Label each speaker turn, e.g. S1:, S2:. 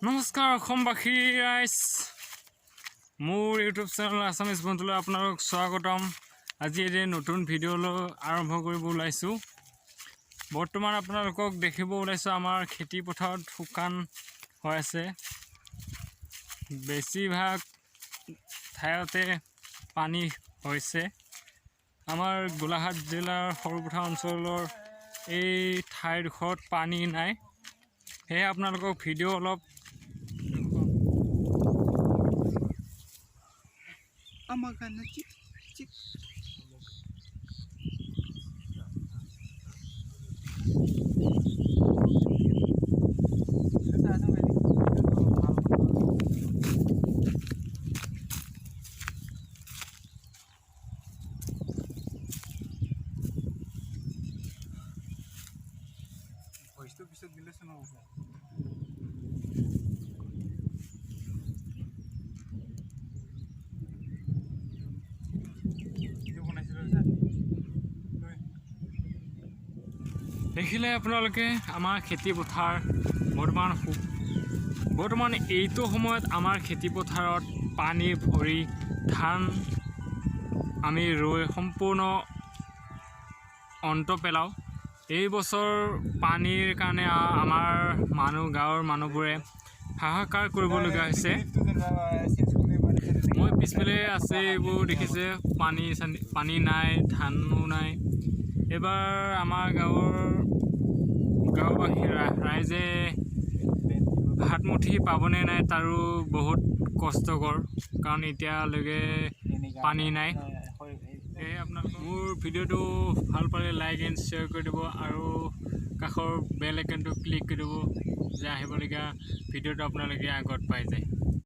S1: নমস্কাৰ অসমবাসী ৰাইজ, মোৰ ইউটিউব চেনেল আছামিজ বন্ধুলৈ আপোনালোক স্বাগতম। আজি এটি নতুন ভিডিঅ'লৈ আৰম্ভ কৰিব ওলাইছোঁ। বৰ্তমান আপোনালোকক দেখিব ওলাইছোঁ আমাৰ খেতি পথাৰত শুকান হৈ আছে। বেছিভাগ ঠাইতে পানী হৈছে। আমাৰ গোলাঘাট জিলাৰ সৰুপথাৰ অঞ্চলৰ এই ঠাইডোখৰত পানী নাই। সেয়ে আপোনালোকক ভিডিঅ' অলপ
S2: পিছত দিলে নহ'ব।
S1: দেখিলে আপোনালোকে আমাৰ খেতি পথাৰ বৰ্তমান এইটো সময়ত আমাৰ খেতি পথাৰত পানী ভৰি ধান আমি ৰুই সম্পূৰ্ণ অন্ত পেলাওঁ। এই বছৰ পানীৰ কাৰণে আমাৰ গাঁৱৰ মানুহবোৰে হাহাকাৰ কৰিবলগীয়া হৈছে। মই পিছফালে আছে এইবোৰ দেখিছে, পানী নাই, ধানো নাই। এইবাৰ আমাৰ গাঁওবাসী ৰাইজে হাতমুঠি পাবনে নাই তাৰো বহুত কষ্টকৰ, কাৰণ এতিয়ালৈকে পানী নাই। সেয়ে আপোনালোকে মোৰ ভিডিঅ'টো ভাল পালে লাইক এণ্ড শ্বেয়াৰ কৰি দিব আৰু কাষৰ বেল আইকনটো ক্লিক কৰি দিব, যে আহিবলগীয়া ভিডিঅ'টো আপোনালোকে আগত পাই যায়।